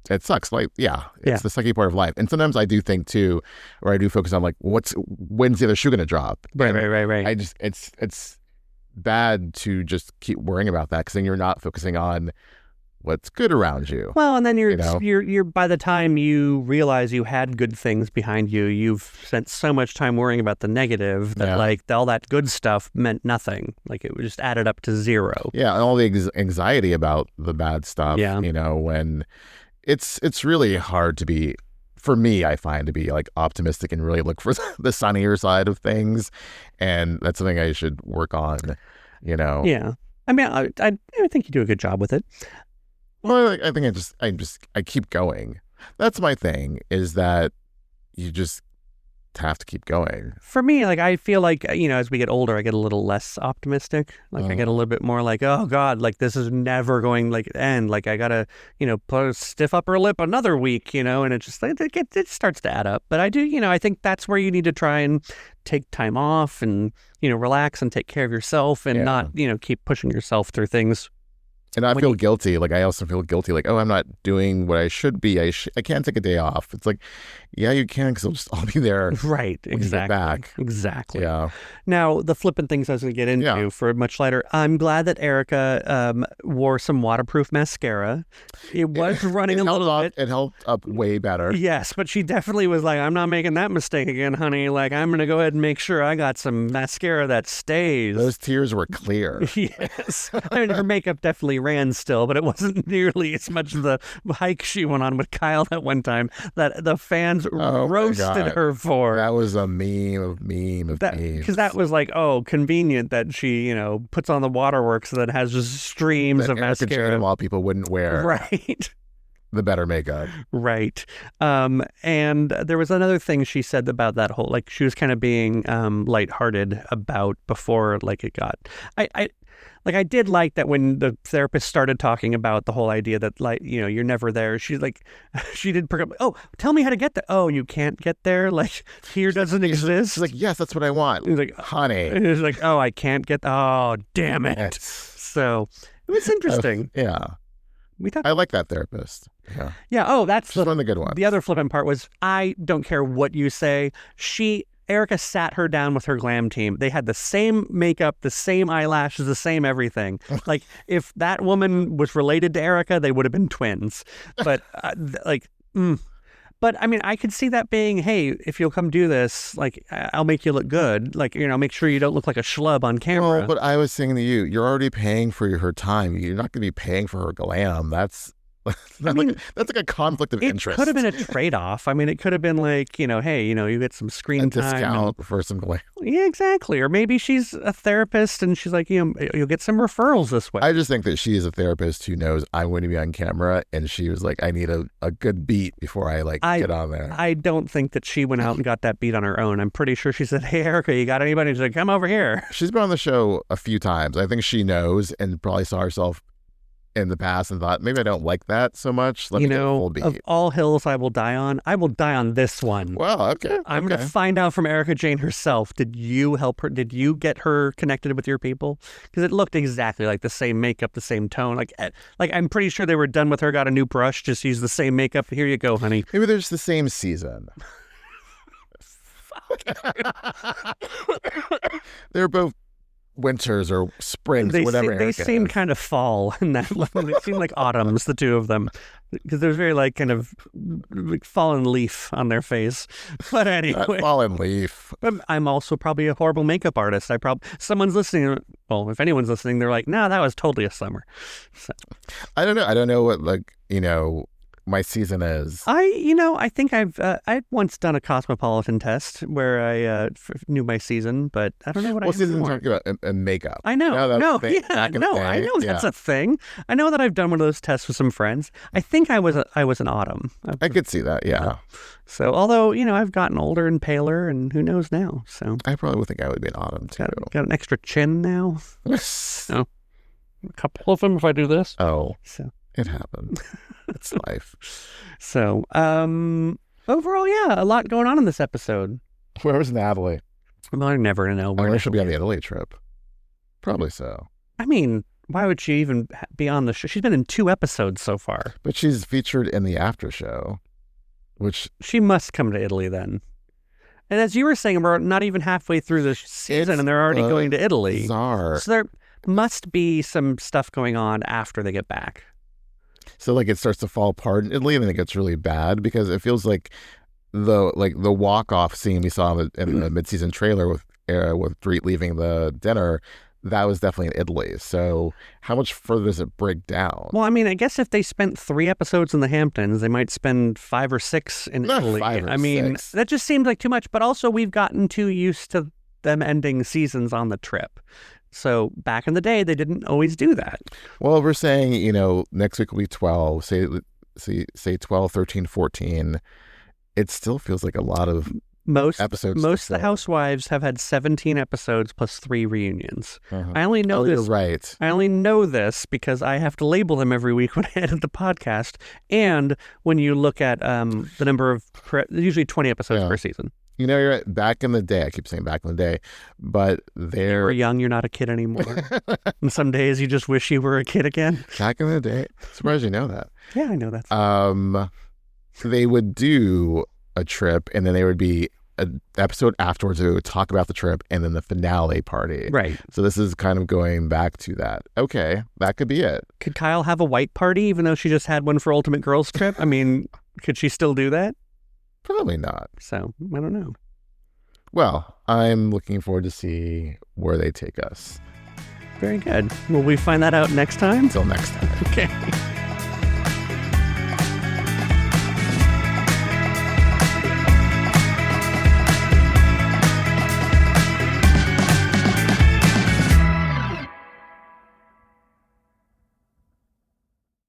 it sucks. Like, it's the sucky part of life. And sometimes I do think too, or I do focus on, like, when's the other shoe going to drop? Right. I just, it's bad to just keep worrying about that, because then you're not focusing on what's good around you. Well, and then you're by the time you realize you had good things behind you, you've spent so much time worrying about the negative that like all that good stuff meant nothing. Like, it just added up to zero. Yeah, and all the anxiety about the bad stuff. Yeah. When it's really hard to be, for me, I find, to be, like, optimistic and really look for the sunnier side of things, and that's something I should work on. Yeah. I mean, I think you do a good job with it. Well, I think I keep going. That's my thing, is that you just have to keep going. For me, like, I feel like, as we get older, I get a little less optimistic. Like, I get a little bit more like, oh God, like, this is never going, like, to end. Like, I gotta, put a stiff upper lip another week, and it just, it starts to add up. But I do, I think that's where you need to try and take time off and, relax and take care of yourself and not, keep pushing yourself through things. And I feel guilty. Like, I also feel guilty. Like, oh, I'm not doing what I should be. I can't take a day off. It's like, yeah, you can, because I'll be there. Right. Exactly. Back. Exactly. Yeah. Now, the flippant things I was going to get into for much lighter. I'm glad that Erika wore some waterproof mascara. It was running a little bit. It helped up way better. Yes, but she definitely was like, I'm not making that mistake again, honey. Like, I'm going to go ahead and make sure I got some mascara that stays. Those tears were clear. Yes. I mean, her makeup definitely ran still, but it wasn't nearly as much the hike she went on with Kyle that one time that the fans roasted her for. That was a meme of memes. Because that was like, convenient that she, puts on the waterworks that has just streams of mascara. While people wouldn't wear. Right. The better makeup. Right. And there was another thing she said about that whole, like, she was kind of being lighthearted about before, like, it got... I did like that when the therapist started talking about the whole idea that, like, you're never there. She's like, she did pick up, oh, tell me how to get there. Oh, you can't get there? Like, here doesn't exist? She's like, yes, that's what I want. He's like, honey. He's like, oh, I can't get, oh, damn it. Yes. So it was interesting. Yeah. I like that therapist. Yeah. Yeah. Oh, that's one of the good ones. The other flippant part was, I don't care what you say. Erika sat her down with her glam team. They had the same makeup, the same eyelashes, the same everything. Like, if that woman was related to Erika, they would have been twins. But But I mean, I could see that being, hey, if you'll come do this, like, I'll make you look good. Like, make sure you don't look like a schlub on camera. Well, but I was saying to you, you're already paying for her time. You're not going to be paying for her glam. That's like a conflict of interest. It could have been a trade-off. I mean, it could have been like, hey, you get some screen time. A discount for some glam. Yeah, exactly. Or maybe she's a therapist and she's like, you'll get some referrals this way. I just think that she is a therapist who knows I'm going to be on camera, and she was like, I need a good beat before I get on there. I don't think that she went out and got that beat on her own. I'm pretty sure she said, hey, Erika, you got anybody? She's like, come over here. She's been on the show a few times. I think she knows and probably saw herself in the past and thought, maybe I don't like that so much. Let me get a full beat. Of all hills I will die on this one. Well, okay. I'm going to find out from Erika Jayne herself. Did you help her? Did you get her connected with your people? Because it looked exactly like the same makeup, the same tone. Like I'm pretty sure they were done with her, got a new brush, just use the same makeup. Here you go, honey. Maybe they're just the same season. They're both winters or springs, whatever. They seem kind of fall in that level. They seem like autumns, the two of them, because there's very like kind of like fallen leaf on their face. But anyway, fallen leaf. I'm also probably a horrible makeup artist. Someone's listening. Well, if anyone's listening, they're like, no, that was totally a summer. So. I don't know. I don't know what my season is. I think I'd once done a cosmopolitan test where I knew my season, but I don't know what season talking about makeup. I know. I know that's a thing. I know that I've done one of those tests with some friends. I think I was an autumn. I could see that, yeah. So, although, I've gotten older and paler, and who knows now, so. I probably would think I would be an autumn, too. Got an extra chin now. So, a couple of them if I do this. Oh, so it happened. It's life. So, overall, yeah, a lot going on in this episode. Where was Natalie? Well, I'm never going to know. Where she'll be on the Italy trip. Probably so. I mean, why would she even be on the show? She's been in 2 episodes so far. But she's featured in the after show, which... She must come to Italy then. And as you were saying, we're not even halfway through the season and they're already going to Italy. Bizarre. So there must be some stuff going on after they get back. So it starts to fall apart in Italy, and then it gets really bad because it feels like the walk-off scene we saw in the mid-season trailer with Dorit leaving the dinner, that was definitely in Italy. So how much further does it break down? Well, I mean, I guess if they spent 3 episodes in the Hamptons, they might spend 5 or 6 in Italy. I mean, that just seems like too much. But also, we've gotten too used to them ending seasons on the trip. So back in the day, they didn't always do that. Well, we're saying, next week will be 12, say 12, 13, 14. It still feels like a lot of episodes. Most of the Housewives have had 17 episodes plus 3 reunions. Uh-huh. I only know this. You're right. I only know this because I have to label them every week when I edit the podcast. And when you look at the number of, usually 20 episodes per season. You're back in the day. I keep saying back in the day, but they're... You were young, you're not a kid anymore. And some days you just wish you were a kid again. Back in the day. Surprised you know that. Yeah, I know that. They would do a trip, and then there would be an episode afterwards where they would talk about the trip, and then the finale party. Right. So this is kind of going back to that. Okay, that could be it. Could Kyle have a white party, even though she just had one for Ultimate Girls Trip? I mean, could she still do that? Probably not. So, I don't know. Well, I'm looking forward to see where they take us. Very good. Will we find that out next time? Until next time. Okay.